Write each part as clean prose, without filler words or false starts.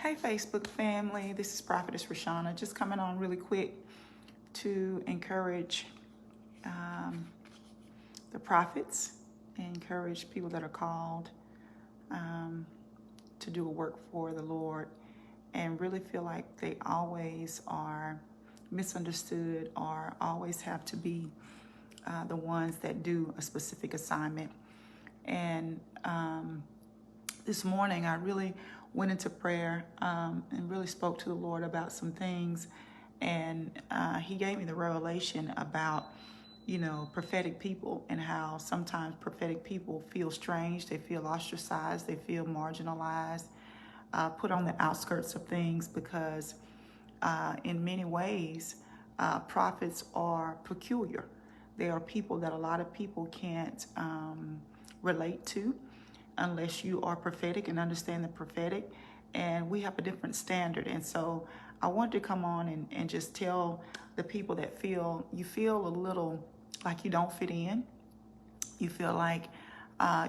Hey Facebook family, this is Prophetess Rashana, just coming on really quick to encourage the prophets, encourage people that are called to do a work for the Lord, and really feel like they always are misunderstood or always have to be the ones that do a specific assignment. And this morning I really went into prayer and really spoke to the Lord about some things, and he gave me the revelation about prophetic people, and how sometimes prophetic people feel strange, they feel ostracized, they feel marginalized, put on the outskirts of things, because in many ways prophets are peculiar. They are people that a lot of people can't relate to unless you are prophetic and understand the prophetic, and we have a different standard. And so I wanted to come on and just tell the people that feel a little like you don't fit in, you feel like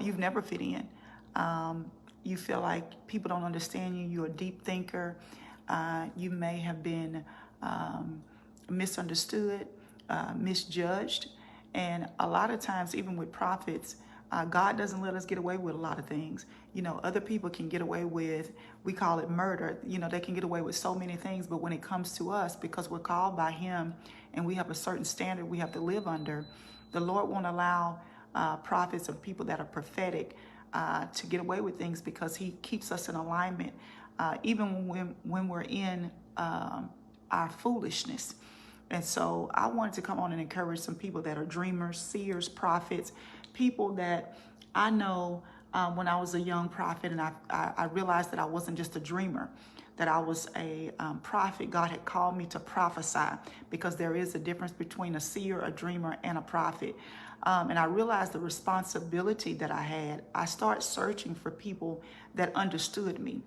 you've never fit in, you feel like people don't understand you, you're a deep thinker, you may have been misunderstood, misjudged. And a lot of times, even with prophets, God doesn't let us get away with a lot of things. Other people can get away with, we call it murder. They can get away with so many things, but when it comes to us, because we're called by Him and we have a certain standard we have to live under, the Lord won't allow prophets or people that are prophetic to get away with things, because He keeps us in alignment, even when we're in our foolishness. And so I wanted to come on and encourage some people that are dreamers, seers, prophets, people that I know when I was a young prophet, and I realized that I wasn't just a dreamer, that I was a prophet. God had called me to prophesy, because there is a difference between a seer, a dreamer, and a prophet. And I realized the responsibility that I had. I started searching for people that understood me.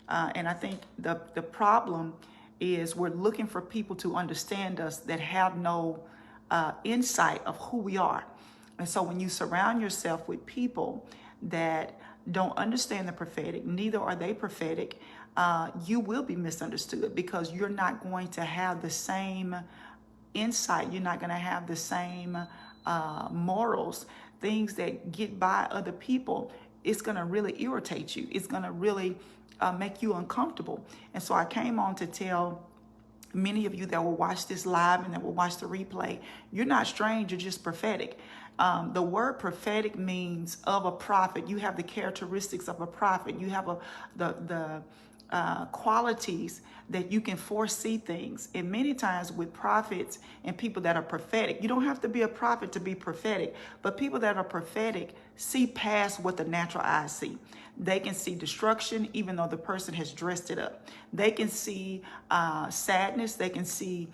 And I think the problem is we're looking for people to understand us that have no insight of who we are. And so when you surround yourself with people that don't understand the prophetic, neither are they prophetic, you will be misunderstood, because you're not going to have the same insight. You're not going to have the same morals, things that get by other people. It's going to really irritate you. It's going to really make you uncomfortable. And so I came on to tell many of you that will watch this live and that will watch the replay, you're not strange, you're just prophetic. The word prophetic means of a prophet. You have the characteristics of a prophet. You have the qualities that you can foresee things. And many times with prophets and people that are prophetic, you don't have to be a prophet to be prophetic, but people that are prophetic see past what the natural eyes see. They can see destruction, even though the person has dressed it up. They can see sadness. They can see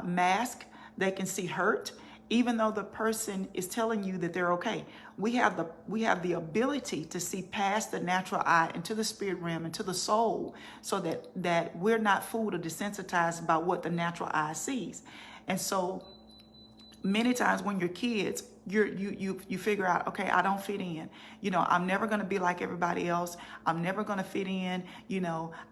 mask. They can see hurt, even though the person is telling you that they're okay. We have the ability to see past the natural eye into the spirit realm, into the soul, so that we're not fooled or desensitized by what the natural eye sees. And so many times when you're kids, you figure out, okay, I don't fit in. I'm never going to be like everybody else. I'm never going to fit in.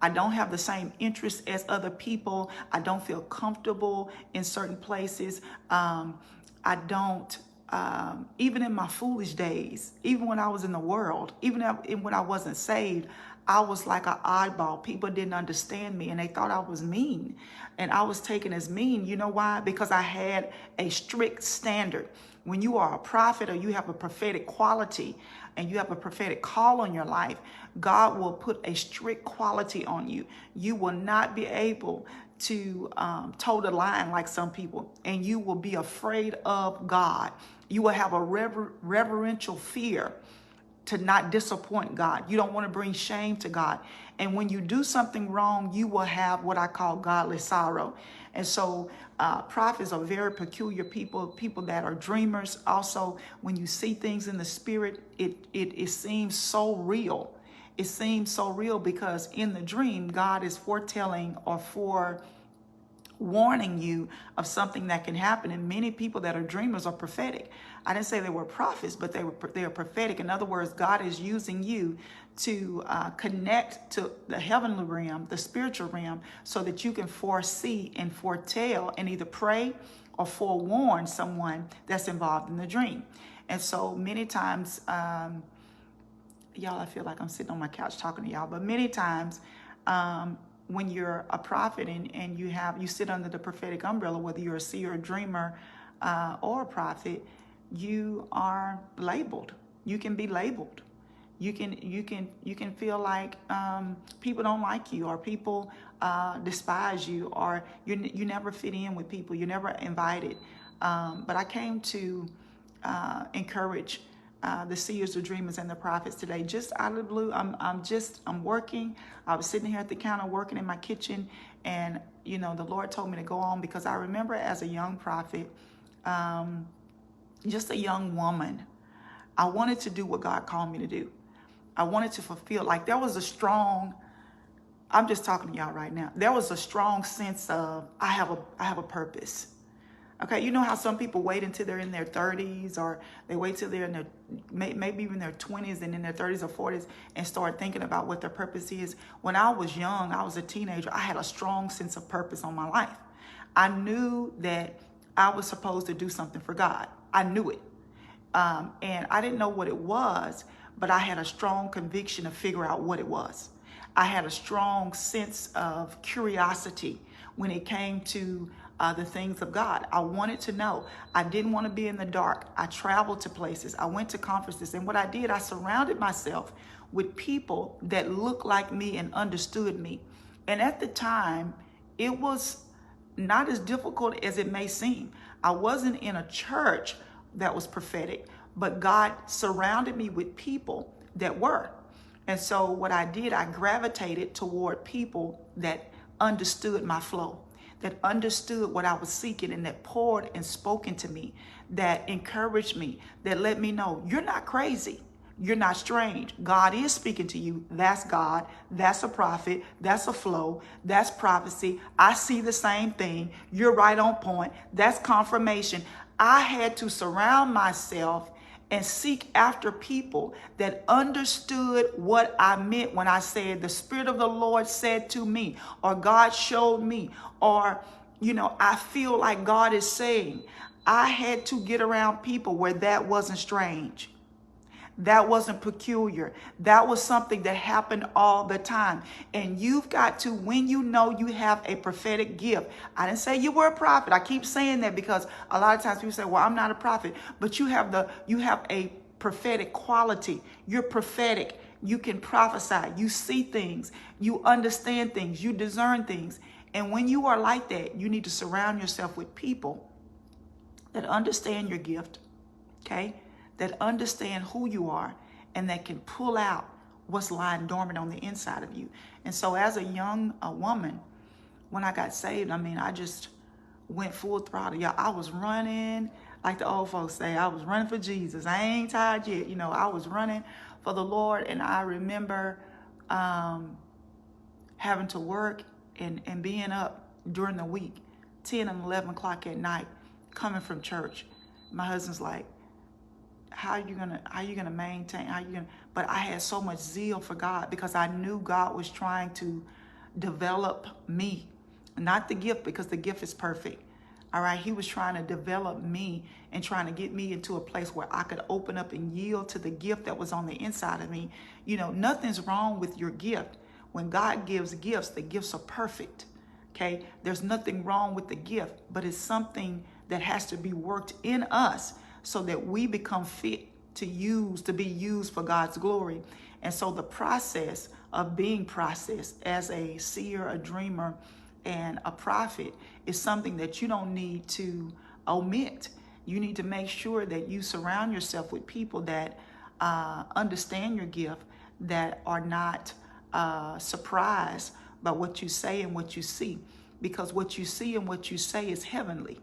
I don't have the same interests as other people. I don't feel comfortable in certain places. I don't, even in my foolish days, even when I was in the world, even when I wasn't saved, I was like an oddball. People didn't understand me and they thought I was mean. And I was taken as mean. You know why? Because I had a strict standard. When you are a prophet or you have a prophetic quality and you have a prophetic call on your life, God will put a strict quality on you. You will not be able to toe the line like some people, and you will be afraid of God. You will have a reverential fear to not disappoint God. You don't want to bring shame to God. And when you do something wrong, you will have what I call godly sorrow. And so prophets are very peculiar people that are dreamers. Also, when you see things in the spirit, it seems so real. It seems so real because in the dream, God is foretelling or warning you of something that can happen. And many people that are dreamers are prophetic. I didn't say they were prophets, but they are prophetic. In other words, God is using you to connect to the heavenly realm, the spiritual realm, so that you can foresee and foretell and either pray or forewarn someone that's involved in the dream. And so many times, y'all, I feel like I'm sitting on my couch talking to y'all, but many times when you're a prophet and you sit under the prophetic umbrella, whether you're a seer, a dreamer, or a prophet, you are labeled. You can be labeled. You can feel like people don't like you, or people despise you, or you never fit in with people. You're never invited. But I came to encourage the seers, the dreamers, and the prophets today. Just out of the blue, I'm working. I was sitting here at the counter working in my kitchen, and the Lord told me to go on, because I remember as a young prophet, just a young woman, I wanted to do what God called me to do. I wanted to fulfill, like there was a strong, I'm just talking to y'all right now. There was a strong sense of, I have a purpose. Okay, you know how some people wait until they're in their 30s, or they wait till they're in their, maybe even their 20s and in their 30s or 40s, and start thinking about what their purpose is. When I was young, I was a teenager, I had a strong sense of purpose on my life. I knew that I was supposed to do something for God. I knew it. And I didn't know what it was, but I had a strong conviction to figure out what it was. I had a strong sense of curiosity when it came to the things of God. I wanted to know. I didn't want to be in the dark. I traveled to places. I went to conferences. And what I did, I surrounded myself with people that looked like me and understood me. And at the time, it was not as difficult as it may seem. I wasn't in a church that was prophetic, but God surrounded me with people that were. And so what I did, I gravitated toward people that understood my flow, that understood what I was seeking, and that poured and spoke into me, that encouraged me, that let me know you're not crazy. You're not strange. God is speaking to you. That's God. That's a prophet. That's a flow. That's prophecy. I see the same thing. You're right on point. That's confirmation. I had to surround myself and seek after people that understood what I meant when I said the Spirit of the Lord said to me, or God showed me, or, I feel like God is saying. I had to get around people where that wasn't strange. That wasn't peculiar. That was something that happened all the time. And you've got to, when you know you have a prophetic gift. I didn't say you were a prophet. I keep saying that because a lot of times people say, well, I'm not a prophet. But you have a prophetic quality. You're prophetic. You can prophesy. You see things. You understand things. You discern things. And when you are like that, you need to surround yourself with people that understand your gift. Okay? That understand who you are, and that can pull out what's lying dormant on the inside of you. And so as a young woman, when I got saved, I just went full throttle. Y'all, I was running, like the old folks say, I was running for Jesus. I ain't tired yet. I was running for the Lord. And I remember having to work and being up during the week, 10 and 11 o'clock at night, coming from church. My husband's like, how are you gonna maintain? But I had so much zeal for God, because I knew God was trying to develop me, not the gift, because the gift is perfect. All right, He was trying to develop me and trying to get me into a place where I could open up and yield to the gift that was on the inside of me. Nothing's wrong with your gift. When God gives gifts, the gifts are perfect. Okay, there's nothing wrong with the gift, but it's something that has to be worked in us, so that we become fit to be used for God's glory. And so the process of being processed as a seer, a dreamer, and a prophet is something that you don't need to omit. You need to make sure that you surround yourself with people that understand your gift, that are not surprised by what you say and what you see, because what you see and what you say is heavenly.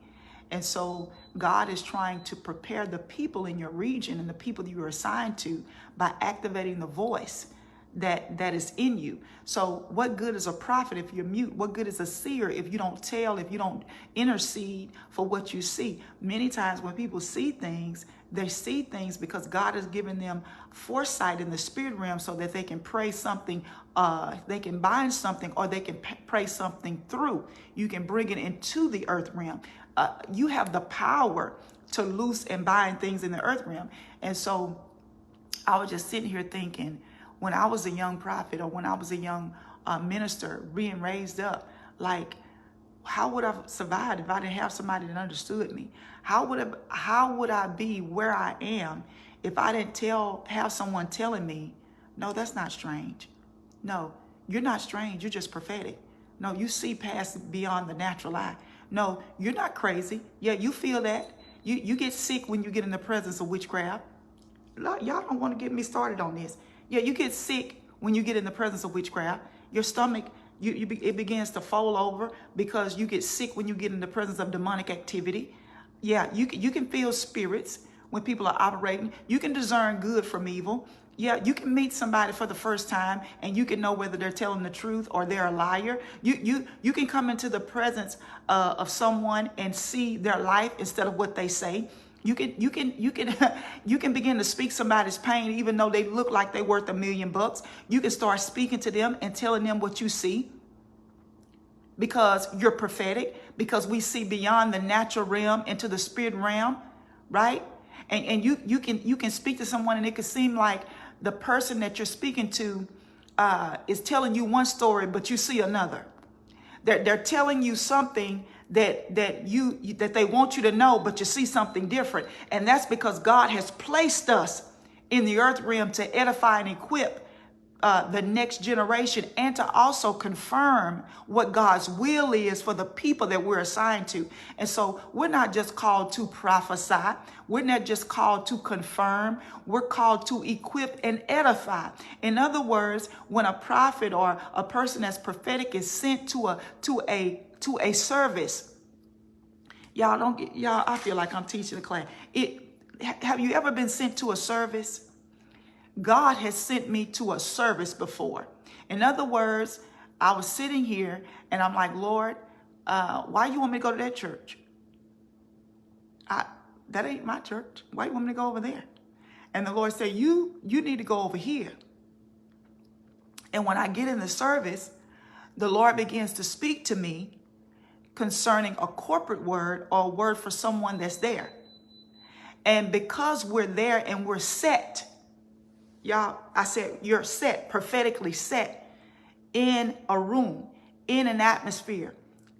And so God is trying to prepare the people in your region and the people that you're assigned to by activating the voice. that is in you. So what good is a prophet if you're mute? What good is a seer if you don't tell, if you don't intercede for what you see? Many times when people see things, they see things because God has given them foresight in the spirit realm so that they can pray something, they can bind something, or they can pray something through. You can bring it into the earth realm. You have the power to loose and bind things in the earth realm. And so I was just sitting here thinking, when I was a young prophet, or when I was a young minister being raised up, like, how would I have survived if I didn't have somebody that understood me? How would I be where I am if I didn't have someone telling me, no, that's not strange. No, you're not strange. You're just prophetic. No, you see past beyond the natural eye. No, you're not crazy. Yeah, you feel that. You get sick when you get in the presence of witchcraft. Y'all don't want to get me started on this. Yeah, you get sick when you get in the presence of witchcraft. Your stomach, it begins to fold over because you get sick when you get in the presence of demonic activity. Yeah, you can feel spirits when people are operating. You can discern good from evil. Yeah, you can meet somebody for the first time and you can know whether they're telling the truth or they're a liar. You can come into the presence of someone and see their life instead of what they say. You can you can begin to speak somebody's pain even though they look like they're worth $1 million. You can start speaking to them and telling them what you see because you're prophetic, because we see beyond the natural realm into the spirit realm, right? And you can speak to someone and it could seem like the person that you're speaking to is telling you one story, but you see another. They're telling you something that they want you to know, but you see something different. And that's because God has placed us in the earth realm to edify and equip the next generation, and to also confirm what God's will is for the people that we're assigned to. And so we're not just called to prophesy. We're not just called to confirm. We're called to equip and edify. In other words, when a prophet or a person that's prophetic is sent to a service, y'all, I feel like I'm teaching a class. Have you ever been sent to a service? God has sent me to a service before. In other words, I was sitting here and I'm like, Lord, why you want me to go to that church? That ain't my church. Why you want me to go over there? And the Lord said, you need to go over here. And when I get in the service, the Lord begins to speak to me concerning a corporate word or a word for someone that's there. And because we're there and we're set, y'all, I said you're set, prophetically set in a room, in an atmosphere,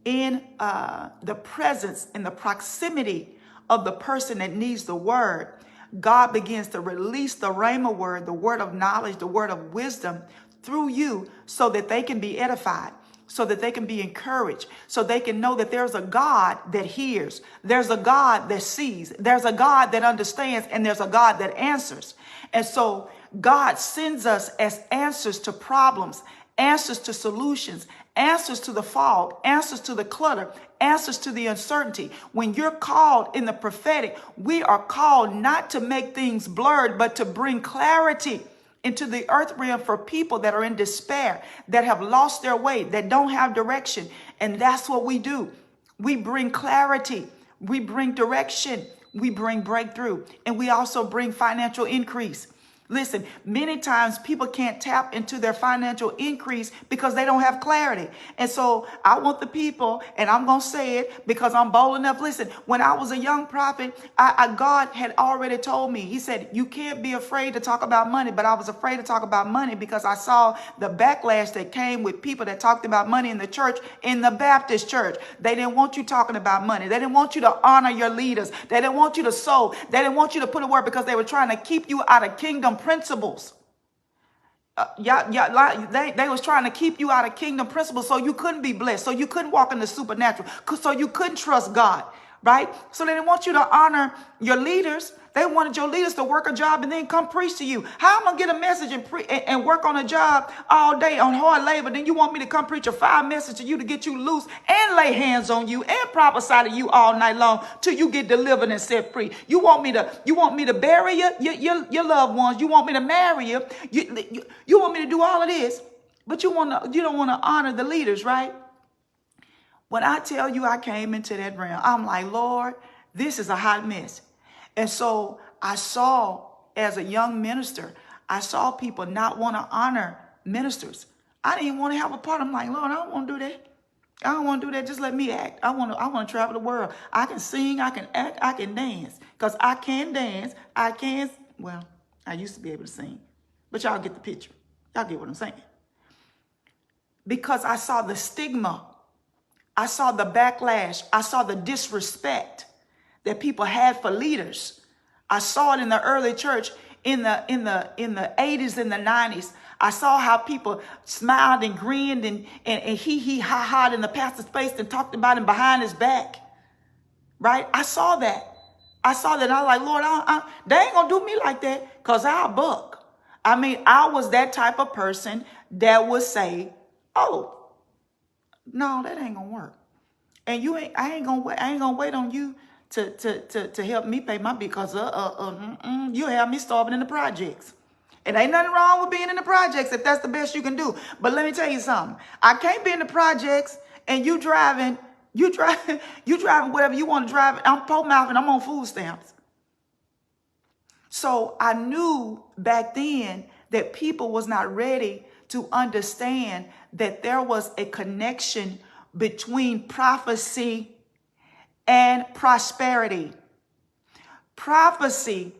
in the presence, in the proximity of the person that needs the word. God begins to release the rhema word, the word of knowledge, the word of wisdom through you so that they can be edified, so that they can be encouraged, so they can know that there's a God that hears, there's a God that sees, there's a God that understands, and there's a God that answers. And so God sends us as answers to problems, answers to solutions, answers to the fog, answers to the clutter, answers to the uncertainty. When you're called in the prophetic, we are called not to make things blurred, but to bring clarity into the earth realm for people that are in despair, that have lost their way, that don't have direction. And that's what we do. We bring clarity. We bring direction. We bring breakthrough. And we also bring financial increase. Listen, many times people can't tap into their financial increase because they don't have clarity. And so I want the people, and I'm going to say it because I'm bold enough. Listen, when I was a young prophet, God had already told me, he said, you can't be afraid to talk about money. But I was afraid to talk about money because I saw the backlash that came with people that talked about money in the church, in the Baptist church. They didn't want you talking about money. They didn't want you to honor your leaders. They didn't want you to sow. They didn't want you to put a word because they were trying to keep you out of kingdom principles. They was trying to keep you out of kingdom principles so you couldn't be blessed, so you couldn't walk in the supernatural, so you couldn't trust God, right? So they didn't want you to honor your leaders They wanted your leaders to work a job and then come preach to you. How am I going to get a message and work on a job all day on hard labor? Then you want me to come preach a 5 message to you to get you loose and lay hands on you and prophesy to you all night long till you get delivered and set free. You want me to bury your loved ones. You want me to marry you. You want me to do all of this, but you don't want to honor the leaders, right? When I tell you I came into that realm, I'm like, Lord, this is a hot mess. And so I saw, as a young minister, I saw people not want to honor ministers. I didn't want to have a part. I'm like, Lord, I don't want to do that. I don't want to do that. Just let me act. I want to travel the world. I can sing, I can act, I can dance. Because I can dance. Well, I used to be able to sing. But y'all get the picture. Y'all get what I'm saying. Because I saw the stigma. I saw the backlash. I saw the disrespect that people had for leaders. I saw it in the early church in the 80s and the 90s. I saw how people smiled and grinned and he ha ha in the pastor's face and talked about him behind his back. Right? I saw that. I was like, Lord, they ain't gonna do me like that, because I'll buck. I mean, I was that type of person that would say, oh, no, that ain't gonna work. And I ain't gonna wait on you to help me pay my bill, because you have me starving in the projects. And ain't nothing wrong with being in the projects if that's the best you can do. But let me tell you something. I can't be in the projects and you driving whatever you want to drive. I'm poor mouth and I'm on food stamps. So I knew back then that people was not ready to understand that there was a connection between prophecy and prosperity. Prophecy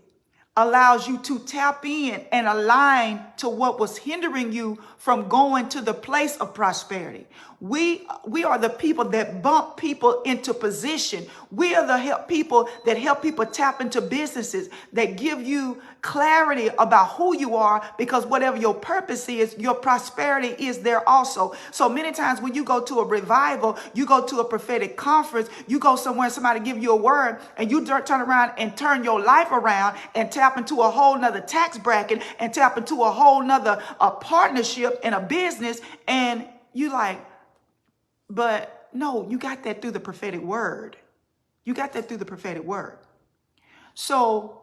allows you to tap in and align to what was hindering you from going to the place of prosperity. We are the people that bump people into position. We are the people that help people tap into businesses, that give you clarity about who you are, because whatever your purpose is, your prosperity is there also. So many times when you go to a revival, you go to a prophetic conference, you go somewhere, somebody give you a word, and you turn around and turn your life around and tap into a whole nother tax bracket and tap into a whole nother partnership in a business. And you like, but no, you got that through the prophetic word. You got that through the prophetic word. So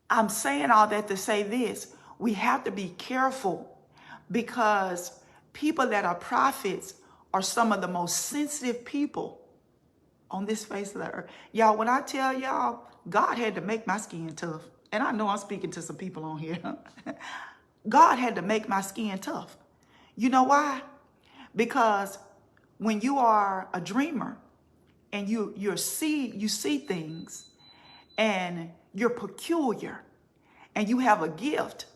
I'm saying all that to say this. We have to be careful, because people that are prophets are some of the most sensitive people on this face of the earth. Y'all, when I tell y'all, God had to make my skin tough. And I know I'm speaking to some people on here. God had to make my skin tough. You know why? Because when you are a dreamer and you see things, and you're peculiar, and you have a gift,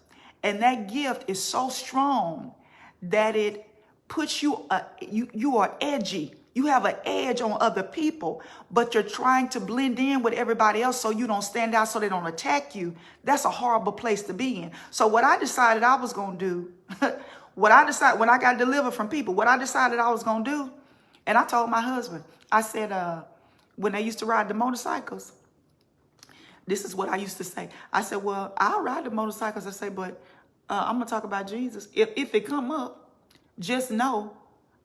and that gift is so strong that it puts you are edgy. You have an edge on other people, but you're trying to blend in with everybody else so you don't stand out, so they don't attack you. That's a horrible place to be in. So what I decided I was going to do, when I got delivered from people, what I decided I was going to do, and I told my husband, I said, when they used to ride the motorcycles, this is what I used to say. I said, well, I'll ride the motorcycles. I say, but I'm going to talk about Jesus. If it come up, just know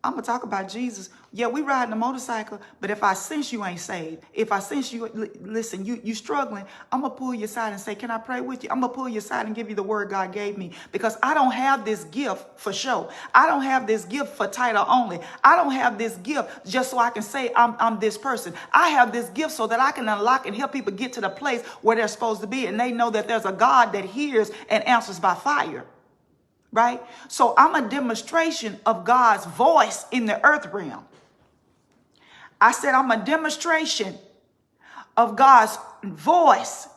I'm going to talk about Jesus. Yeah, we riding a motorcycle, but if I sense you ain't saved, if I sense you, listen, you struggling, I'm going to pull you aside and say, can I pray with you? I'm going to pull you aside and give you the word God gave me, because I don't have this gift for show. I don't have this gift for title only. I don't have this gift just so I can say I'm this person. I have this gift so that I can unlock and help people get to the place where they're supposed to be, and they know that there's a God that hears and answers by fire. Right? So I'm a demonstration of God's voice in the earth realm. I said I'm a demonstration of God's voice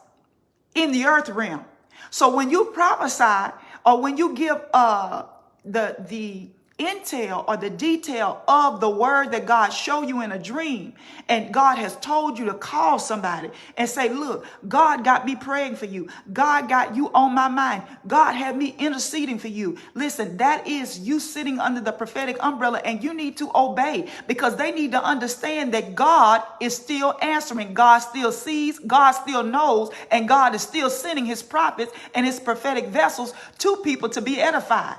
in the earth realm. So when you prophesy, or when you give the intel or the detail of the word that God showed you in a dream, and God has told you to call somebody and say, look, God got me praying for you. God got you on my mind. God had me interceding for you. Listen, that is you sitting under the prophetic umbrella, and you need to obey, because they need to understand that God is still answering. God still sees, God still knows, and God is still sending his prophets and his prophetic vessels to people to be edified.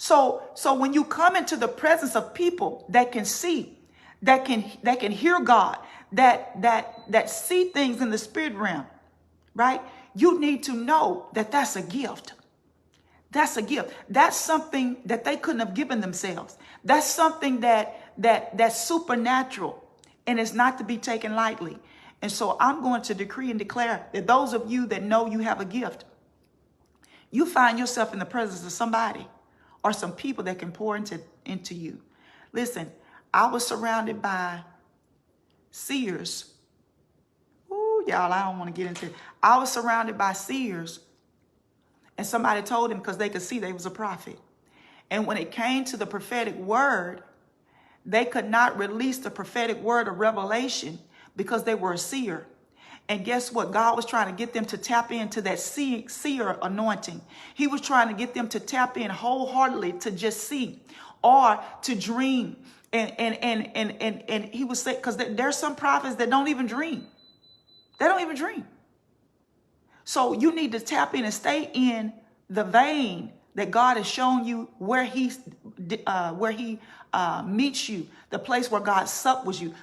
So when you come into the presence of people that can see, that can hear God, that see things in the spirit realm, right? You need to know that that's a gift. That's a gift. That's something that they couldn't have given themselves. That's something that's supernatural, and it's not to be taken lightly. And so I'm going to decree and declare that those of you that know you have a gift, you find yourself in the presence of somebody or some people that can pour into you. Listen, I was surrounded by seers. Ooh, y'all, I don't want to get into it. I was surrounded by seers, and somebody told him, because they could see they was a prophet. And when it came to the prophetic word, they could not release the prophetic word of revelation because they were a seer. And guess what? God was trying to get them to tap into that seer anointing. He was trying to get them to tap in wholeheartedly to just see or to dream. And he was saying, because there's some prophets that don't even dream. They don't even dream. So you need to tap in and stay in the vein that God has shown you, where he meets you, the place where God sup with you,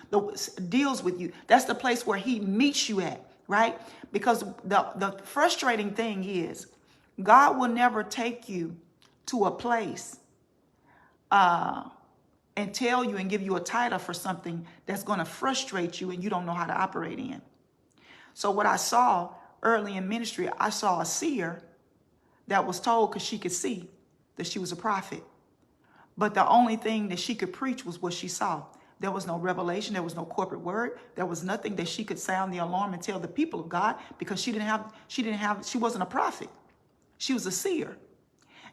deals with you. That's the place where he meets you at, right? Because the frustrating thing is, God will never take you to a place and tell you and give you a title for something that's going to frustrate you and you don't know how to operate in. So what I saw early in ministry, I saw a seer that was told, because she could see, that she was a prophet. But the only thing that she could preach was what she saw. There was no revelation. There was no corporate word. There was nothing that she could sound the alarm and tell the people of God, because she wasn't a prophet. She was a seer.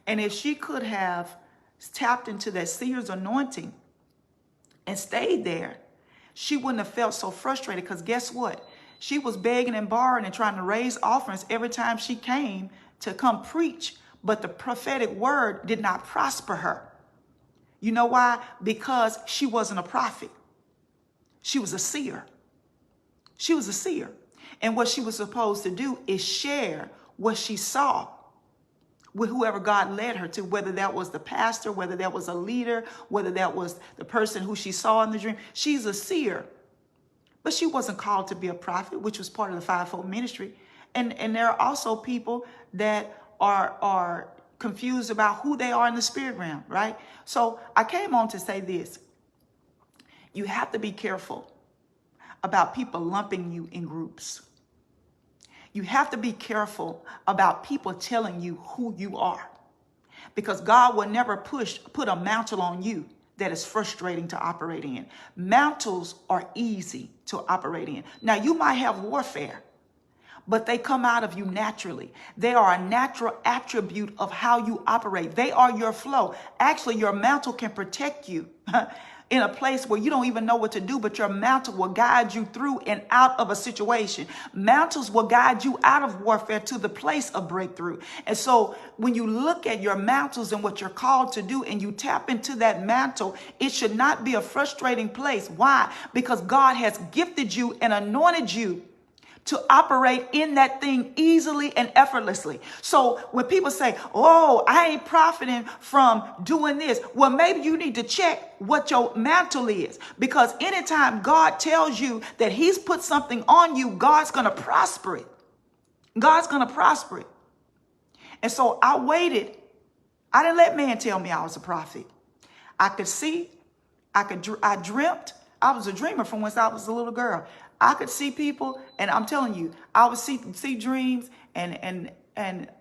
And if she could have tapped into that seer's anointing and stayed there, she wouldn't have felt so frustrated, because guess what? She was begging and borrowing and trying to raise offerings every time she came to come preach, but the prophetic word did not prosper her. You know why? Because she wasn't a prophet. She was a seer. She was a seer. And what she was supposed to do is share what she saw with whoever God led her to, whether that was the pastor, whether that was a leader, whether that was the person who she saw in the dream. She's a seer. But she wasn't called to be a prophet, which was part of the fivefold ministry. And there are also people that are confused about who they are in the spirit realm, right? So I came on to say this. You have to be careful about people lumping you in groups. You have to be careful about people telling you who you are, because God will never put a mantle on you that is frustrating to operate in. Mantles are easy to operate in. Now, you might have warfare, but they come out of you naturally. They are a natural attribute of how you operate. They are your flow. Actually, your mantle can protect you in a place where you don't even know what to do, but your mantle will guide you through and out of a situation. Mantles will guide you out of warfare to the place of breakthrough. And so when you look at your mantles and what you're called to do, and you tap into that mantle, it should not be a frustrating place. Why? Because God has gifted you and anointed you to operate in that thing easily and effortlessly. So when people say, oh, I ain't profiting from doing this, well, maybe you need to check what your mantle is, because anytime God tells you that he's put something on you, God's going to prosper it. God's going to prosper it. And so I waited. I didn't let man tell me I was a prophet. I could see, I dreamt. I was a dreamer from when I was a little girl. I could see people, and I'm telling you, I would see dreams, and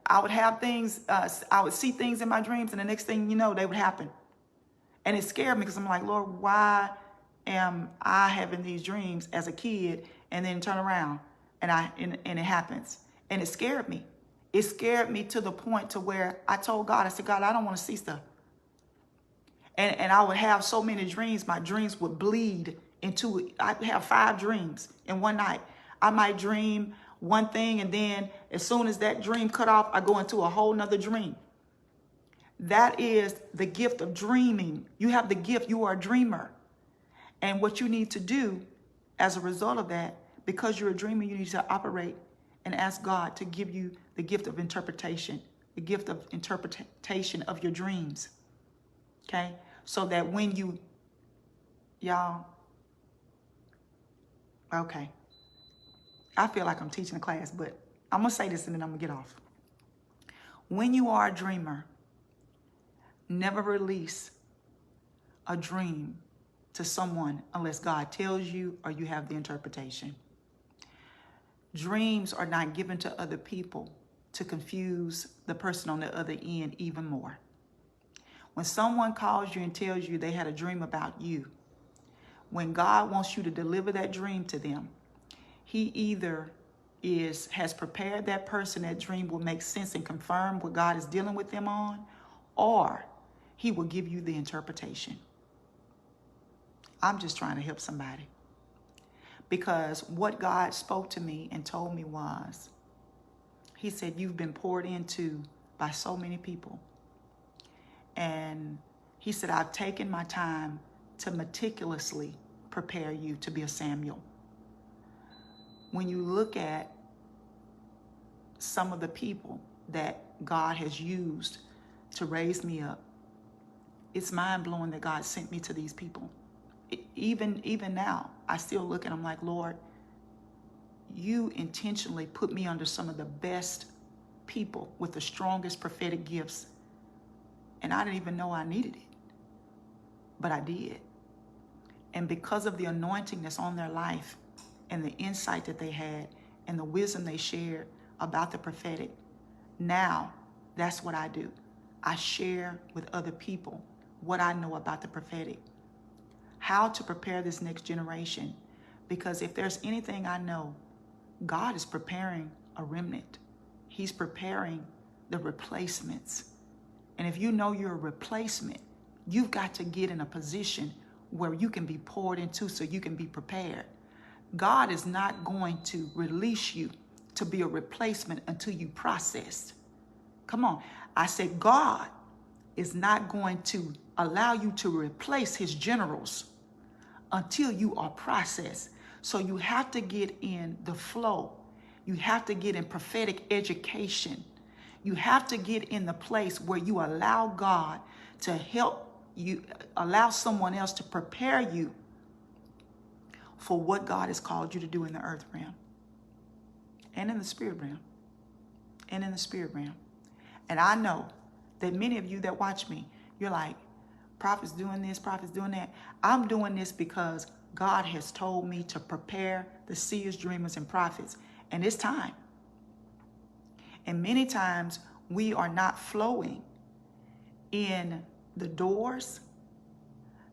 I would have things. I would see things in my dreams, and the next thing you know, they would happen. And it scared me, because I'm like, Lord, why am I having these dreams as a kid, and then turn around and it happens? And it scared me. It scared me to the point to where I told God, I said, God, I don't want to see stuff. And I would have so many dreams, my dreams would bleed into, I'd have 5 dreams in one night. I might dream one thing, and then as soon as that dream cut off, I go into a whole nother dream. That is the gift of dreaming. You have the gift, you are a dreamer. And what you need to do as a result of that, because you're a dreamer, you need to operate and ask God to give you the gift of interpretation, the gift of interpretation of your dreams. Okay? So that when you, y'all, okay. I feel like I'm teaching a class, but I'm going to say this and then I'm going to get off. When you are a dreamer, never release a dream to someone unless God tells you or you have the interpretation. Dreams are not given to other people to confuse the person on the other end even more. When someone calls you and tells you they had a dream about you, when God wants you to deliver that dream to them, he either has prepared that person, that dream will make sense and confirm what God is dealing with them on, or he will give you the interpretation. I'm just trying to help somebody. Because what God spoke to me and told me was, he said, you've been poured into by so many people. And he said, I've taken my time to meticulously prepare you to be a Samuel. When you look at some of the people that God has used to raise me up, it's mind-blowing that God sent me to these people. Even now, I still look and I'm like, Lord, you intentionally put me under some of the best people with the strongest prophetic gifts. And I didn't even know I needed it, but I did. And because of the anointing that's on their life and the insight that they had and the wisdom they shared about the prophetic, now that's what I do. I share with other people what I know about the prophetic, how to prepare this next generation. Because if there's anything I know, God is preparing a remnant. He's preparing the replacements. And if you know you're a replacement, you've got to get in a position where you can be poured into so you can be prepared. God is not going to release you to be a replacement until you process. Come on. I said God is not going to allow you to replace his generals until you are processed. So you have to get in the flow. You have to get in prophetic education. You have to get in the place where you allow God to help you, allow someone else to prepare you for what God has called you to do in the earth realm and in the spirit realm and in the spirit realm. And I know that many of you that watch me, you're like, prophet's doing this, prophet's doing that. I'm doing this because God has told me to prepare the seers, dreamers, and prophets. And it's time. And many times we are not flowing in the doors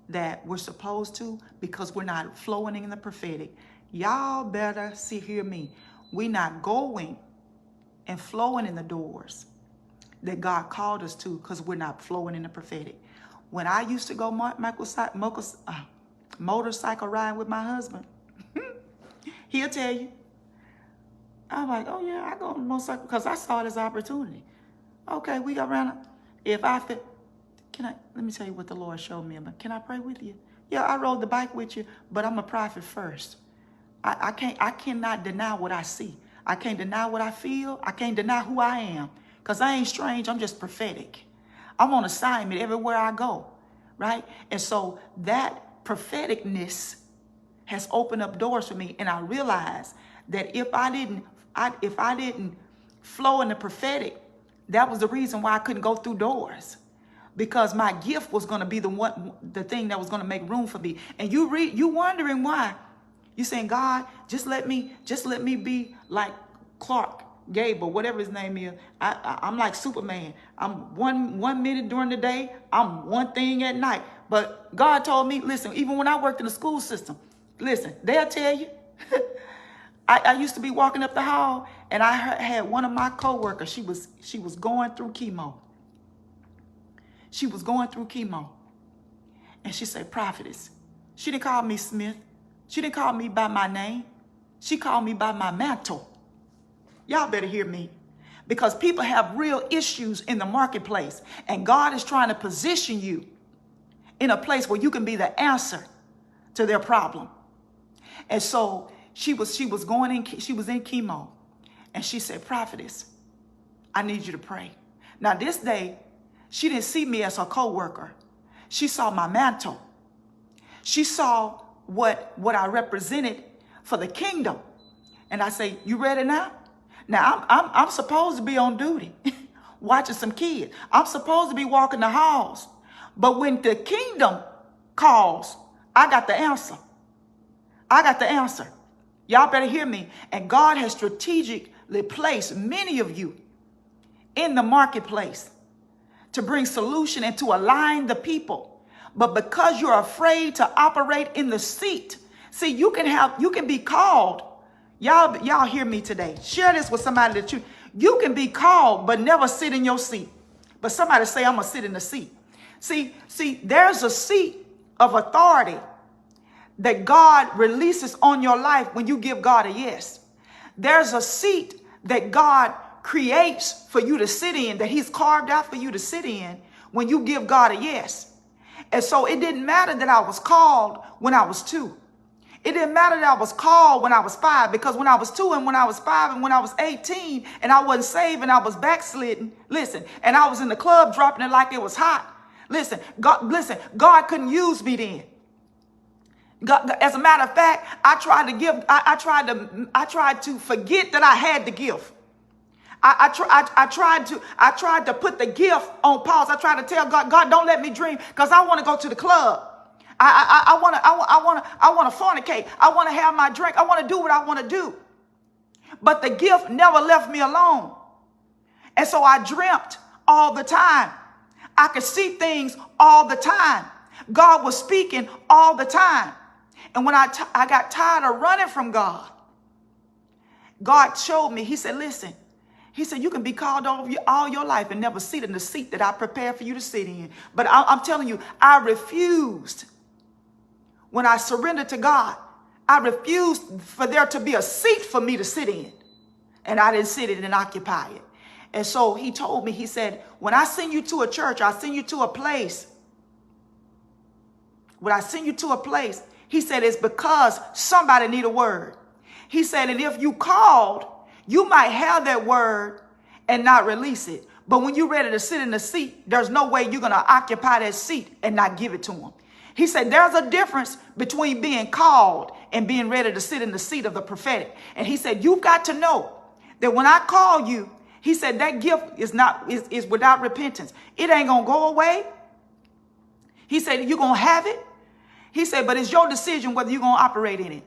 that we're supposed to because we're not flowing in the prophetic. Y'all better hear me. We're not going and flowing in the doors that God called us to because we're not flowing in the prophetic. When I used to go motorcycle ride with my husband, he'll tell you. I'm like, oh yeah, I go on motorcycle because I saw this opportunity. Okay, we got around. If I fit, let me tell you what the Lord showed me. Can I pray with you? Yeah, I rode the bike with you, but I'm a prophet first. I cannot deny what I see. I can't deny what I feel. I can't deny who I am because I ain't strange. I'm just prophetic. I'm on assignment everywhere I go, right? And so that propheticness has opened up doors for me. And I realized that if I didn't flow in the prophetic, that was the reason why I couldn't go through doors. Because my gift was going to be the thing that was going to make room for me. And you wondering why. You saying, God, just let me be like Clark Gable, whatever his name is. I'm like Superman. I'm one minute during the day, I'm one thing at night. But God told me, listen, even when I worked in the school system, listen, they'll tell you. I used to be walking up the hall and I had one of my coworkers. She was going through chemo. She was going through chemo. And she said, prophetess. She didn't call me Smith. She didn't call me by my name. She called me by my mantle. Y'all better hear me. Because people have real issues in the marketplace. And God is trying to position you in a place where you can be the answer to their problem. And so she was in chemo. And she said, prophetess, I need you to pray. Now this day, she didn't see me as her co-worker. She saw my mantle. She saw what I represented for the kingdom. And I say, you ready now? Now I'm supposed to be on duty, watching some kids. I'm supposed to be walking the halls. But when the kingdom calls, I got the answer. I got the answer. Y'all better hear me. And God has strategically placed many of you in the marketplace to bring solution and to align the people. But because you're afraid to operate in the seat, see, you can be called. Y'all hear me today. Share this with somebody that you can be called, but never sit in your seat. But somebody say, I'm going to sit in the seat. See, there's a seat of authority that God releases on your life when you give God a yes. There's a seat that God creates for you to sit in, that he's carved out for you to sit in when you give God a yes. And so it didn't matter that I was called when I was 2. It didn't matter that I was called when I was 5, because when I was 2 and when I was 5 and when I was 18 and I wasn't saved and I was backslidden, listen, and I was in the club dropping it like it was hot. Listen, God couldn't use me then. God, as a matter of fact, I tried to forget that I had the gift. I tried to put the gift on pause. I tried to tell God, don't let me dream, because I want to go to the club. I want to fornicate. I want to have my drink. I want to do what I want to do. But the gift never left me alone. And so I dreamt all the time. I could see things all the time. God was speaking all the time. And when I got tired of running from God, God showed me. He said, listen. He said, you can be called all your life and never sit in the seat that I prepared for you to sit in. But I'm telling you, I refused. When I surrendered to God, I refused for there to be a seat for me to sit in. And I didn't sit in it and occupy it. And so he told me, he said, when I send you to a church, I send you to a place. When I send you to a place, he said, it's because somebody need a word. He said, and if you called, you might have that word and not release it. But when you're ready to sit in the seat, there's no way you're going to occupy that seat and not give it to him. He said, there's a difference between being called and being ready to sit in the seat of the prophetic. And he said, you've got to know that when I call you, he said, that gift is without repentance. It ain't going to go away. He said, you're going to have it. He said, but it's your decision whether you're going to operate in it.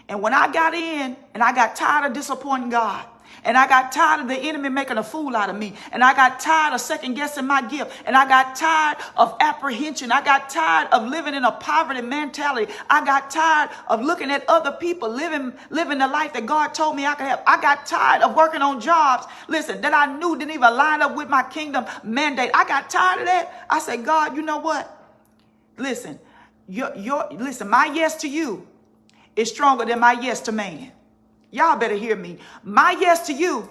And when I got in and I got tired of disappointing God, and I got tired of the enemy making a fool out of me, and I got tired of second guessing my gift, and I got tired of apprehension, I got tired of living in a poverty mentality, I got tired of looking at other people living the life that God told me I could have. I got tired of working on jobs, listen, that I knew didn't even line up with my kingdom mandate. I got tired of that. I said, God, you know what? Listen, listen, my yes to you is stronger than my yes to man. Y'all better hear me. My yes to you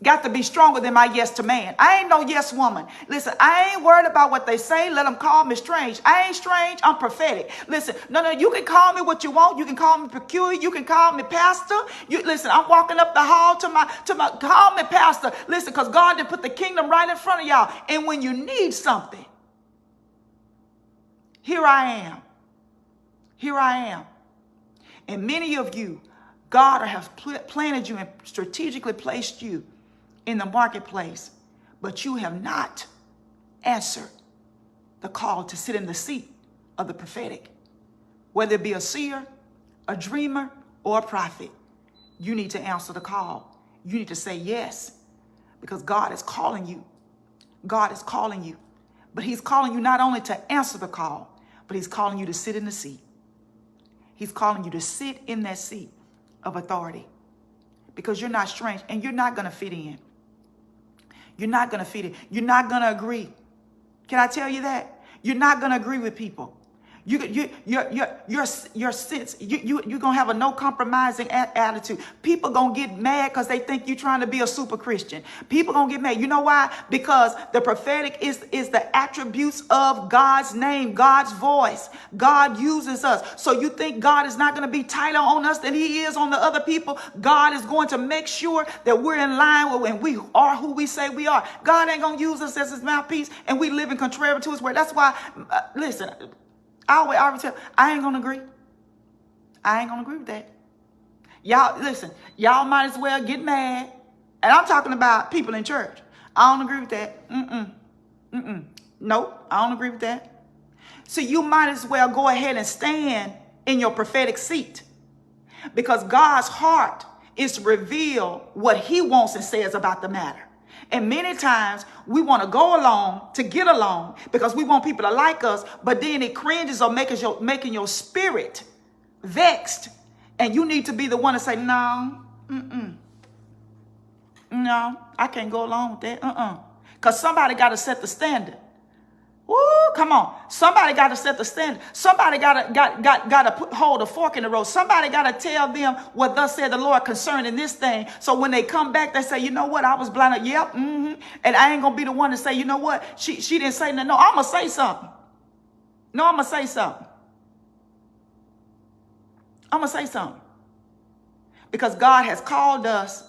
got to be stronger than my yes to man. I ain't no yes woman. Listen, I ain't worried about what they say. Let them call me strange. I ain't strange. I'm prophetic. Listen, no, you can call me what you want. You can call me peculiar. You can call me pastor. Listen, I'm walking up the hall to my call me pastor. Listen, because God did put the kingdom right in front of y'all. And when you need something, here I am. Here I am. And many of you, God has planted you and strategically placed you in the marketplace, but you have not answered the call to sit in the seat of the prophetic. Whether it be a seer, a dreamer, or a prophet, you need to answer the call. You need to say yes, because God is calling you. God is calling you. But he's calling you not only to answer the call, but he's calling you to sit in the seat. He's calling you to sit in that seat of authority, because you're not strange and you're not going to fit in. You're not going to fit in. You're not going to agree. Can I tell you that? You're not going to agree with people. Your sense, you're going to have a no compromising attitude. People going to get mad because they think you're trying to be a super Christian. People going to get mad. You know why? Because the prophetic is the attributes of God's name, God's voice. God uses us. So you think God is not going to be tighter on us than he is on the other people? God is going to make sure that we're in line with when we are who we say we are. God ain't going to use us as his mouthpiece and we live in contrary to his word. That's why, listen, I always tell, I ain't gonna agree. I ain't gonna agree with that. Y'all, listen, y'all might as well get mad. And I'm talking about people in church. I don't agree with that. Nope, I don't agree with that. So you might as well go ahead and stand in your prophetic seat. Because God's heart is to reveal what he wants and says about the matter. And many times we want to go along to get along because we want people to like us, but then it cringes or making your spirit vexed. And you need to be the one to say, no, no, I can't go along with that. Because somebody got to set the standard. Woo, come on. Somebody got to set the standard. Somebody got to hold a fork in the road. Somebody got to tell them what thus said the Lord concerning this thing. So when they come back, they say, you know what? I was blinded. Yep. And I ain't going to be the one to say, you know what? She didn't say nothing. No, I'm going to say something. No, I'm going to say something. I'm going to say something. Because God has called us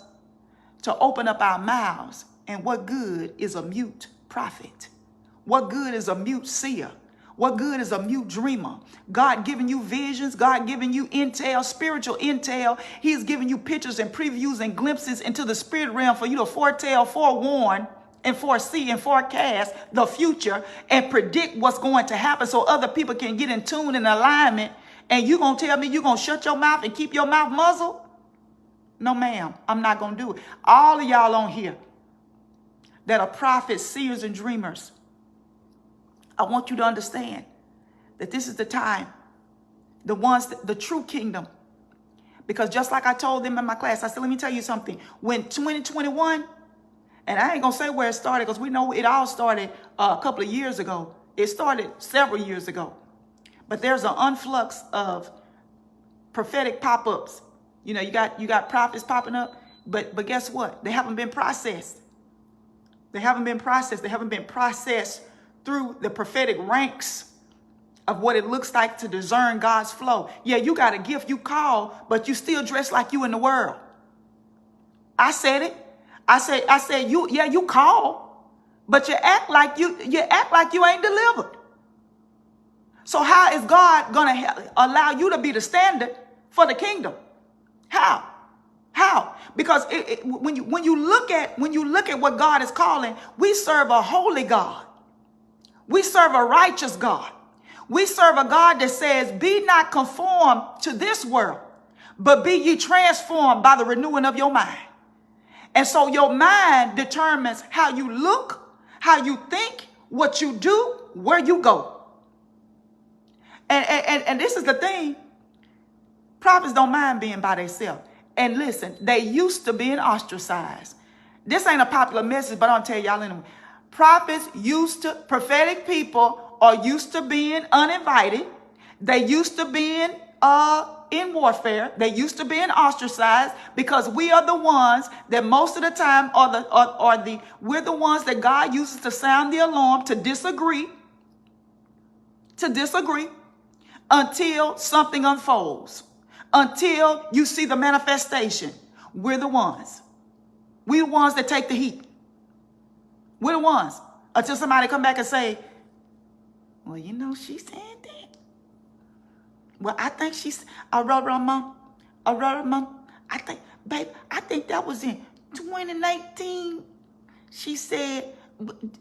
to open up our mouths. And what good is a mute prophet? What good is a mute seer? What good is a mute dreamer? God giving you visions, God giving you intel, spiritual intel. He's giving you pictures and previews and glimpses into the spirit realm for you to foretell, forewarn, and foresee and forecast the future and predict what's going to happen so other people can get in tune and alignment. And you going to tell me you're going to shut your mouth and keep your mouth muzzled? No, ma'am, I'm not going to do it. All of y'all on here that are prophets, seers, and dreamers, I want you to understand that this is the time, the true kingdom. Because just like I told them in my class, I said, let me tell you something. When 2021, and I ain't going to say where it started because we know it all started a couple of years ago. It started several years ago. But there's an influx of prophetic pop-ups. You know, you got prophets popping up, but guess what? They haven't been processed. They haven't been processed. They haven't been processed through the prophetic ranks of what it looks like to discern God's flow. Yeah, you got a gift, you call, but you still dress like you in the world. I said it. I said you call, but you act like you ain't delivered. So how is God gonna allow you to be the standard for the kingdom? How? Because when you look at what God is calling, we serve a holy God. We serve a righteous God. We serve a God that says, be not conformed to this world, but be ye transformed by the renewing of your mind. And so your mind determines how you look, how you think, what you do, where you go. And this is the thing. Prophets don't mind being by themselves. And listen, they used to being ostracized. This ain't a popular message, but I'll tell y'all anyway. Prophetic people are used to being uninvited. They used to being in warfare. They used to being ostracized because we are the ones that most of the time we're the ones that God uses to sound the alarm, to disagree until something unfolds, until you see the manifestation. We're the ones. We're the ones that take the heat. We're the ones. Until somebody come back and say, well, you know, she said that. Well, I think I think that was in 2019. She said,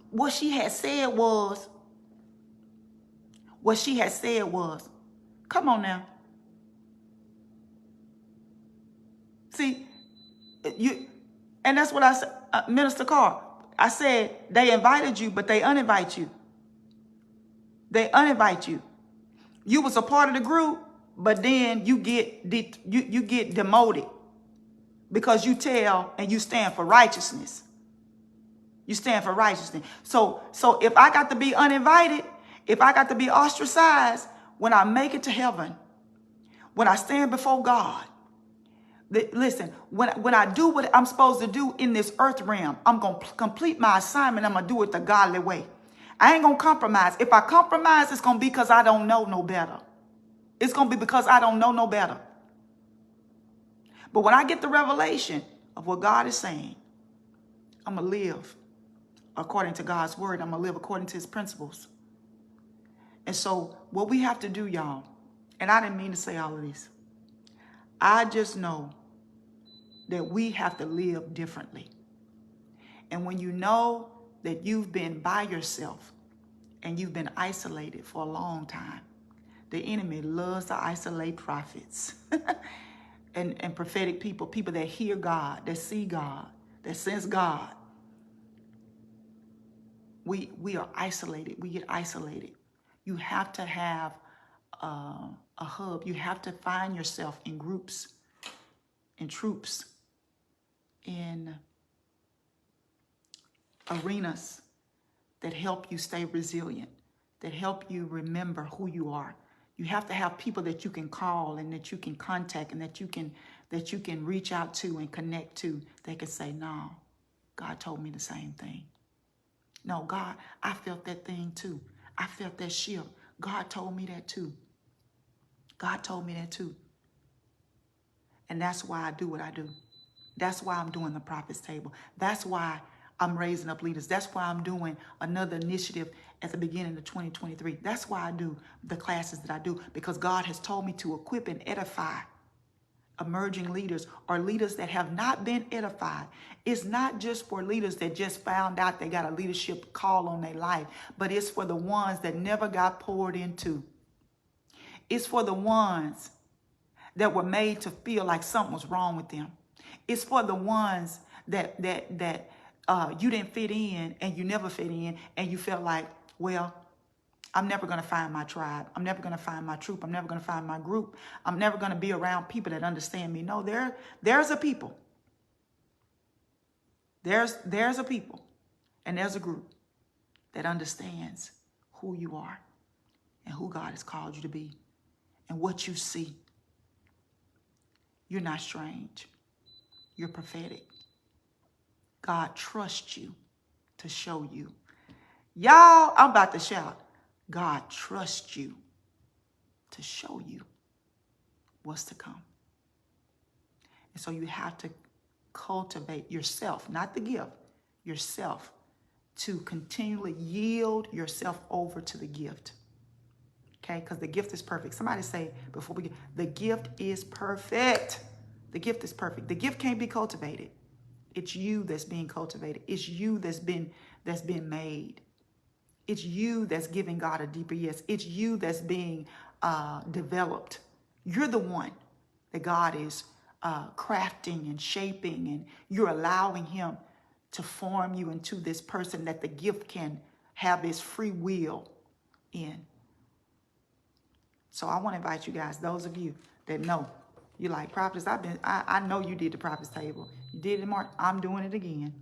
what she had said was, come on now. See, and that's what I said, Minister Carr. I said, they invited you, but they uninvite you. They uninvite you. You was a part of the group, but then you get demoted because you tell and you stand for righteousness. You stand for righteousness. So if I got to be uninvited, if I got to be ostracized, when I make it to heaven, when I stand before God, listen, when I do what I'm supposed to do in this earth realm, I'm going to complete my assignment. I'm going to do it the godly way. I ain't going to compromise. If I compromise, it's going to be because I don't know no better. It's going to be because I don't know no better. But when I get the revelation of what God is saying, I'm going to live according to God's word. I'm going to live according to his principles. And so what we have to do, y'all, and I didn't mean to say all of this, I just know that we have to live differently. And when you know that you've been by yourself and you've been isolated for a long time, the enemy loves to isolate prophets and prophetic people, people that hear God, that see God, that sense God. We are isolated. We get isolated. You have to have a hub. You have to find yourself in groups, in troops, in arenas that help you stay resilient, that help you remember who you are. You have to have people that you can call and that you can contact and that you can reach out to and connect to. They can say, no, God told me the same thing. No, God, I felt that thing too. I felt that shift. God told me that too. God told me that too. And that's why I do what I do. That's why I'm doing the prophet's table. That's why I'm raising up leaders. That's why I'm doing another initiative at the beginning of 2023. That's why I do the classes that I do, because God has told me to equip and edify emerging leaders or leaders that have not been edified. It's not just for leaders that just found out they got a leadership call on their life, but it's for the ones that never got poured into. It's for the ones that were made to feel like something was wrong with them. It's for the ones that you didn't fit in and you never fit in and you felt like, well, I'm never going to find my tribe. I'm never going to find my troop. I'm never going to find my group. I'm never going to be around people that understand me. No, there's a people. There's a people and there's a group that understands who you are and who God has called you to be and what you see. You're not strange. You're prophetic. God trusts you to show you. Y'all, I'm about to shout. God trusts you to show you what's to come. And so you have to cultivate yourself, not the gift, yourself, to continually yield yourself over to the gift. Okay? Because the gift is perfect. Somebody say before we get, the gift is perfect. The gift is perfect. The gift can't be cultivated. It's you that's being cultivated. It's you that's been made. It's you that's giving God a deeper yes. It's you that's being developed. You're the one that God is crafting and shaping, and you're allowing him to form you into this person that the gift can have its free will in. So I want to invite you guys, those of you that know, you're like, prophets, I know you did the prophet's table. You did it, Mark. I'm doing it again.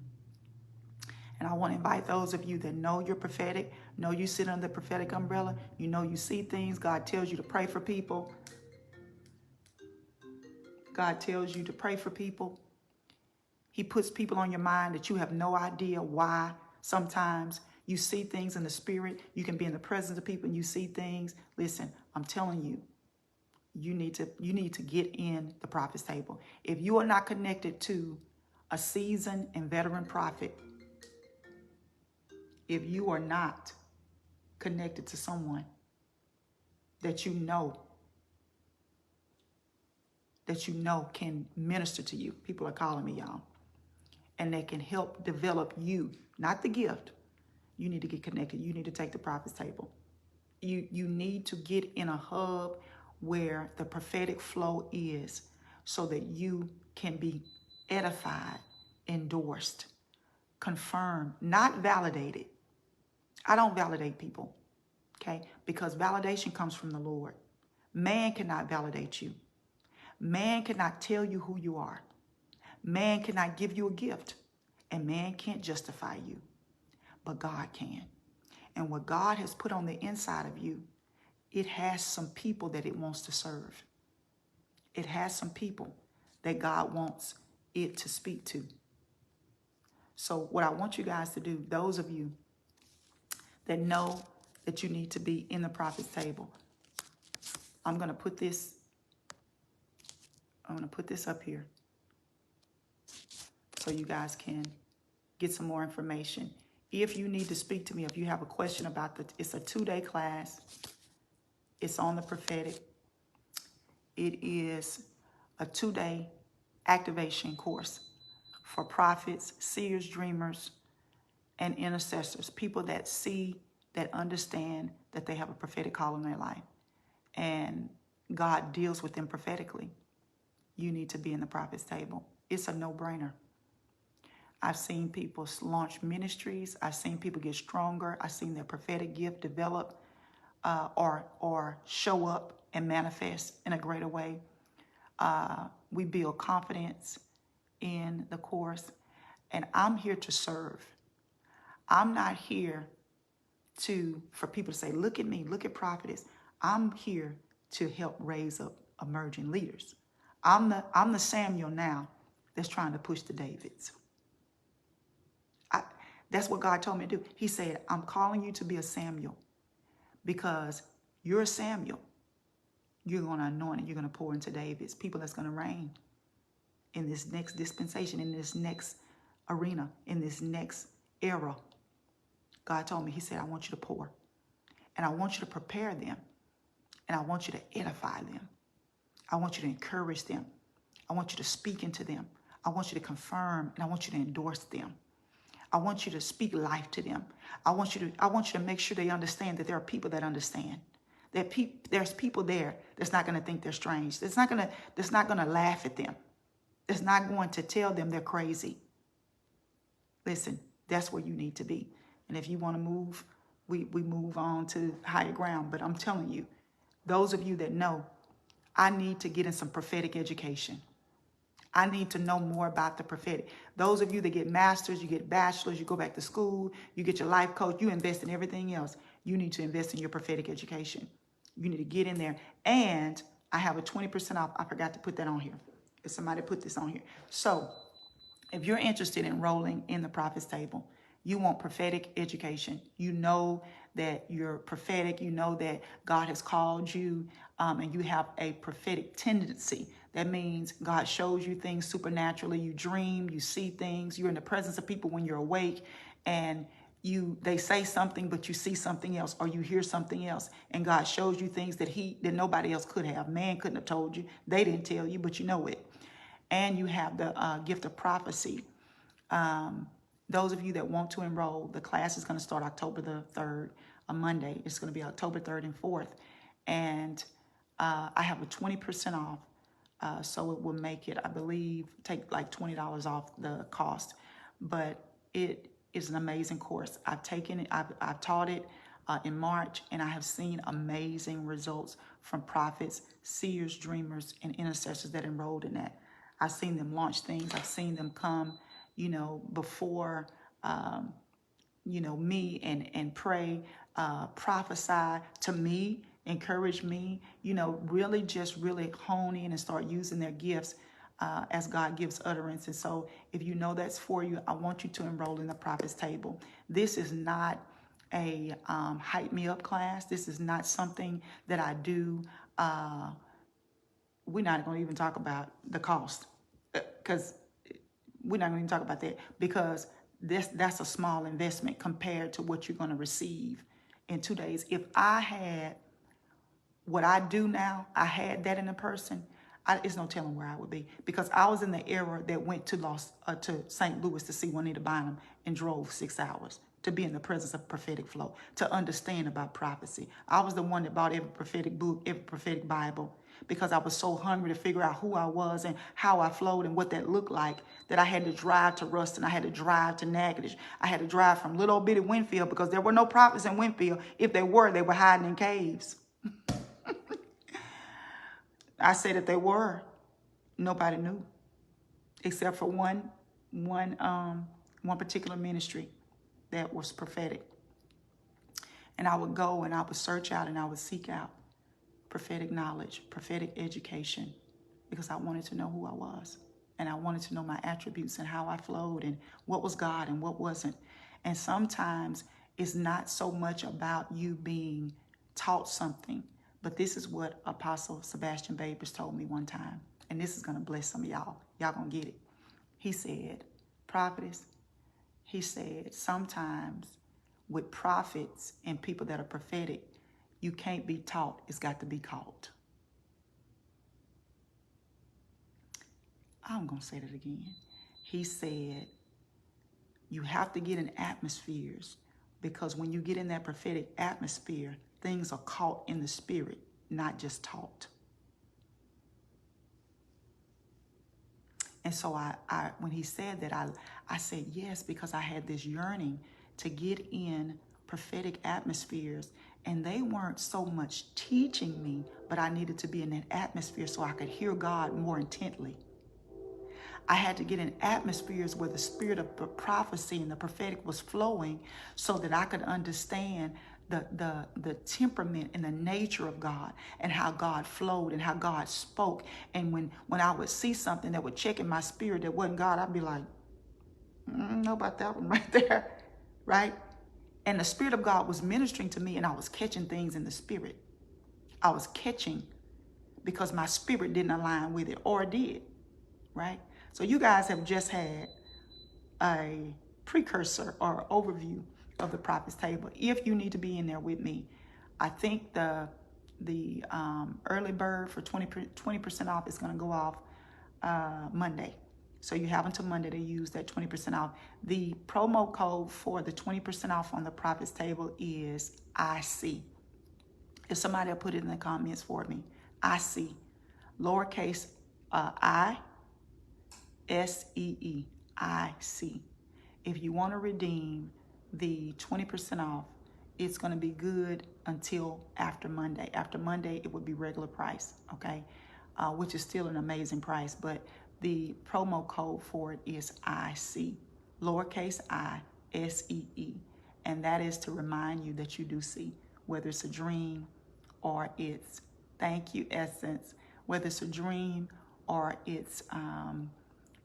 And I want to invite those of you that know you're prophetic, know you sit under the prophetic umbrella, you know you see things. God tells you to pray for people. God tells you to pray for people. He puts people on your mind that you have no idea why. Sometimes you see things in the spirit. You can be in the presence of people and you see things. Listen, I'm telling you, you need to get in the prophet's table. If you are not connected to a seasoned and veteran prophet, if you are not connected to someone that you know can minister to you, people are calling me, y'all, and they can help develop you, not the gift. You need to get connected. You need to take the prophet's table. You need to get in a hub where the prophetic flow is, so that you can be edified, endorsed, confirmed, not validated. I don't validate people, okay? Because validation comes from the Lord. Man cannot validate you. Man cannot tell you who you are. Man cannot give you a gift. And man can't justify you. But God can. And what God has put on the inside of you it has some people that it wants to serve. It has some people that God wants it to speak to. So what I want you guys to do, those of you that know that you need to be in the prophet's table, I'm going to put this up here so you guys can get some more information. If you need to speak to me, if you have a question about it's a 2-day class. It's on the prophetic. It is a 2-day activation course for prophets, seers, dreamers, and intercessors, people that see, that understand that they have a prophetic call in their life. And God deals with them prophetically. You need to be in the prophet's table. It's a no-brainer. I've seen people launch ministries. I've seen people get stronger. I've seen their prophetic gift develop or show up and manifest in a greater way. We build confidence in the course. And I'm here to serve. I'm not here for people to say, look at me, look at prophetess. I'm here to help raise up emerging leaders. I'm the Samuel now that's trying to push the Davids. That's what God told me to do. He said, I'm calling you to be a Samuel because you're a Samuel. You're going to anoint and you're going to pour into David's people that's going to reign in this next dispensation, in this next arena, in this next era. God told me, he said, I want you to pour. And I want you to prepare them. And I want you to edify them. I want you to encourage them. I want you to speak into them. I want you to confirm and I want you to endorse them. I want you to speak life to them. I want you to make sure they understand that there are people that understand. That there's people there that's not going to think they're strange. That's not going to laugh at them. That's not going to tell them they're crazy. Listen, that's where you need to be. And if you want to move, we move on to higher ground. But I'm telling you, those of you that know, I need to get in some prophetic education. I need to know more about the prophetic. Those of you that get masters, you get bachelors, you go back to school, you get your life coach, you invest in everything else. You need to invest in your prophetic education. You need to get in there. And I have a 20% off. I forgot to put that on here. If somebody put this on here. So if you're interested in enrolling in the prophet's table, you want prophetic education. You know that you're prophetic. You know that God has called you and you have a prophetic tendency. That means God shows you things supernaturally. You dream, you see things. You're in the presence of people when you're awake and they say something, but you see something else or you hear something else. And God shows you things that nobody else could have. Man couldn't have told you. They didn't tell you, but you know it. And you have the gift of prophecy. Those of you that want to enroll, the class is going to start October the 3rd, a Monday. It's going to be October 3rd and 4th. And I have a 20% off. So it will make it, I believe, take like $20 off the cost. But it is an amazing course. I've taken it, I've taught it in March, and I have seen amazing results from prophets, seers, dreamers, and intercessors that enrolled in that. I've seen them launch things. I've seen them come, before, me and pray, prophesy to me, encourage me, really hone in and start using their gifts as God gives utterance. And so if you know that's for you, I want you to enroll in the prophet's table. This is not a hype me up class. This is not something that I do. We're not going to even talk about the cost because we're not going to even talk about that because that's a small investment compared to what you're going to receive in 2 days. If I had what I do now, I had that in a person, it's no telling where I would be because I was in the era that went to St. Louis to see Juanita Bynum and drove 6 hours to be in the presence of prophetic flow, to understand about prophecy. I was the one that bought every prophetic book, every prophetic Bible, because I was so hungry to figure out who I was and how I flowed and what that looked like that I had to drive to Ruston. I had to drive to Natchitoches. I had to drive from little bitty Winfield because there were no prophets in Winfield. If they were hiding in caves. I say that they were. Nobody knew, except for one particular ministry that was prophetic. And I would go and I would search out and I would seek out. prophetic knowledge, prophetic education, because I wanted to know who I was. And I wanted to know my attributes and how I flowed and what was God and what wasn't. And sometimes it's not so much about you being taught something, but this is what Apostle Sebastian Babers told me one time. And this is going to bless some of y'all. Y'all going to get it. He said, prophetess, he said, sometimes with prophets and people that are prophetic, you can't be taught. It's got to be caught. I'm going to say that again. He said, you have to get in atmospheres, because when you get in that prophetic atmosphere, things are caught in the spirit, not just taught. And so when he said that, I said yes, because I had this yearning to get in prophetic atmospheres, and they weren't so much teaching me, but I needed to be in that atmosphere so I could hear God more intently. I had to get in atmospheres where the spirit of prophecy and the prophetic was flowing, so that I could understand the temperament and the nature of God, and how God flowed and how God spoke. And when I would see something that would check in my spirit that wasn't God, I'd be like, I don't know about that one right there, right? And the Spirit of God was ministering to me, and I was catching things in the spirit. I was catching because my spirit didn't align with it, or it did, right? So you guys have just had a precursor or overview of the prophet's table. If you need to be in there with me, I think the early bird for 20% off is going to go off Monday. So you have until Monday to use that 20% off. The promo code for the 20% off on the prophet's table is IC. If somebody will put it in the comments for me, IC, lowercase I, SEE, IC. If you want to redeem the 20% off, it's going to be good until after Monday. After Monday, it would be regular price, okay? Which is still an amazing price, but the promo code for it is IC, lowercase I, SEE. And that is to remind you that you do see, whether it's a dream or it's, thank you, Essence, whether it's a dream or it's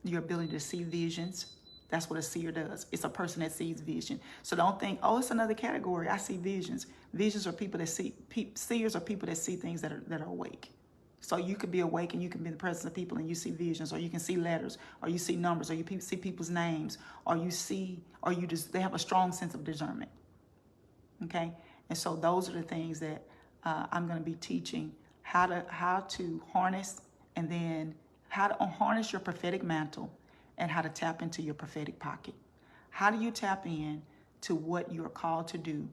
your ability to see visions. That's what a seer does. It's a person that sees vision. So don't think, oh, it's another category. I see visions. Visions are people that see, seers are people that see things that are awake. So you could be awake and you can be in the presence of people and you see visions, or you can see letters, or you see numbers, or you see people's names, or you see, or you just, they have a strong sense of discernment. Okay? And so those are the things that I'm going to be teaching, how to harness, and then how to harness your prophetic mantle, and how to tap into your prophetic pocket. How do you tap in to what you're called to do?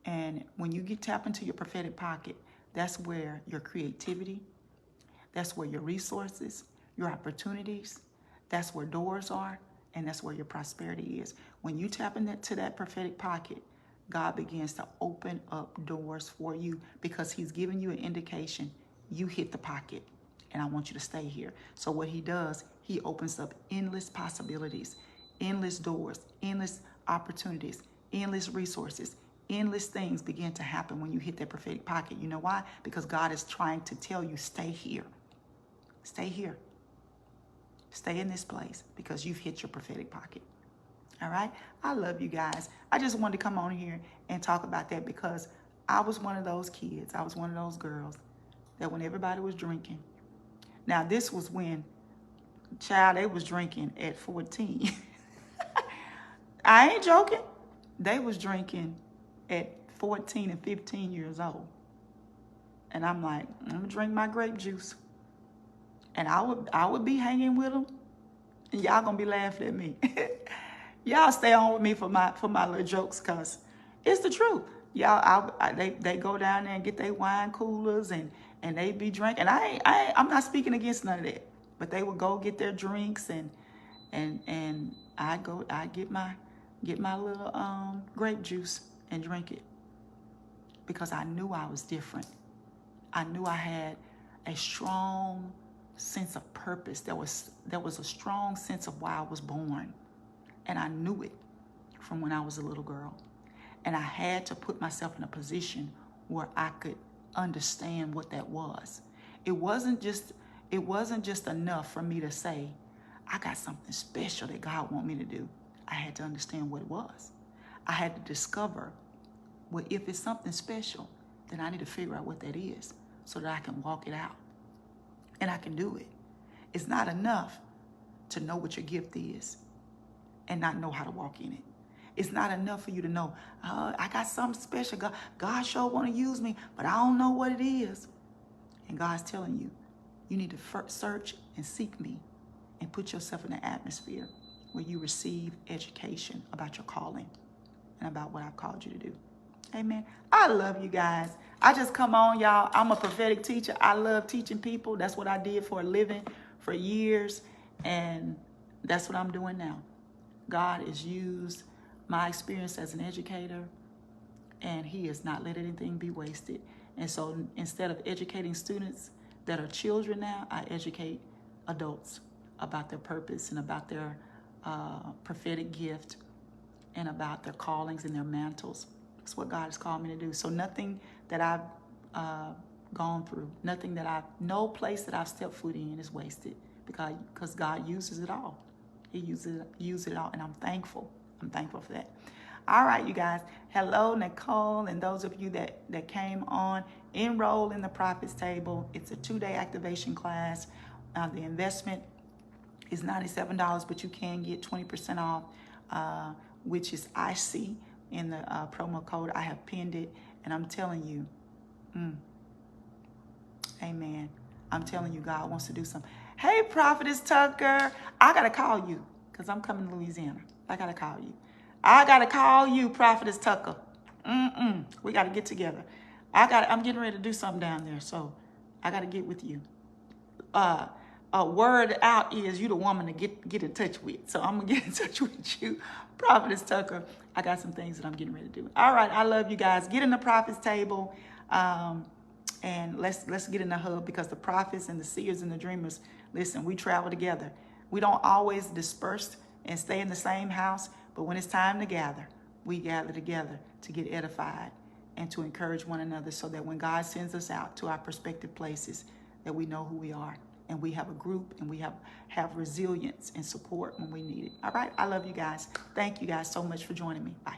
And when you tap into your prophetic pocket, that's where your creativity, that's where your resources, your opportunities, that's where doors are, and that's where your prosperity is. When you tap into that prophetic pocket, God begins to open up doors for you, because he's giving you an indication you hit the pocket, and I want you to stay here. So what he does, he opens up endless possibilities, endless doors, endless opportunities, endless resources, endless things begin to happen when you hit that prophetic pocket. You know why? Because God is trying to tell you, stay here. Stay here. Stay in this place, because you've hit your prophetic pocket. All right? I love you guys. I just wanted to come on here and talk about that, because I was one of those kids. I was one of those girls that when everybody was drinking. Now, this was when, child, they was drinking at 14. I ain't joking. They was drinking at 14 and 15 years old. And I'm like, I'm going to drink my grape juice. And I would be hanging with them. And y'all going to be laughing at me. Y'all stay on with me for my little jokes, because it's the truth. Y'all, they go down there and get their wine coolers and they be drinking. And I'm not speaking against none of that. But they would go get their drinks and I get my little grape juice and drink it, because I knew I was different. I knew I had a strong sense of purpose. There was a strong sense of why I was born. And I knew it from when I was a little girl. And I had to put myself in a position where I could understand what that was. It wasn't just enough for me to say, I got something special that God want me to do. I had to understand what it was. I had to discover, well, if it's something special, then I need to figure out what that is so that I can walk it out and I can do it. It's not enough to know what your gift is and not know how to walk in it. It's not enough for you to know, I got something special. God sure want to use me, but I don't know what it is. And God's telling you, you need to search and seek me and put yourself in an atmosphere where you receive education about your calling and about what I've called you to do. Amen. I love you guys. I just come on, y'all. I'm a prophetic teacher. I love teaching people. That's what I did for a living for years. And that's what I'm doing now. God has used my experience as an educator, and he has not let anything be wasted. And so instead of educating students that are children now, I educate adults about their purpose and about their prophetic gift and about their callings and their mantles. That's what God has called me to do. So nothing that I've gone through, no place that I've stepped foot in is wasted because God uses it all. He uses it all, and I'm thankful. I'm thankful for that. All right, you guys. Hello, Nicole, and those of you that came on. Enroll in the Prophet's Table. It's a 2-day activation class. The investment is $97, but you can get 20% off, which is IC in the promo code. I have pinned it, and I'm telling you, amen. I'm telling you, God wants to do something. Hey, Prophetess Tucker, I got to call you because I'm coming to Louisiana. I got to call you. I got to call you, Prophetess Tucker. We got to get together. I'm getting ready to do something down there, so I got to get with you. Word out is you the woman to get in touch with. So I'm going to get in touch with you, Prophetess Tucker. I got some things that I'm getting ready to do. All right, I love you guys. Get in the Prophet's Table. And let's get in the hub, because the prophets and the seers and the dreamers, listen, we travel together. We don't always disperse and stay in the same house, but when it's time to gather, we gather together to get edified and to encourage one another, so that when God sends us out to our prospective places, that we know who we are and we have a group and we have resilience and support when we need it. All right, I love you guys. Thank you guys so much for joining me. Bye.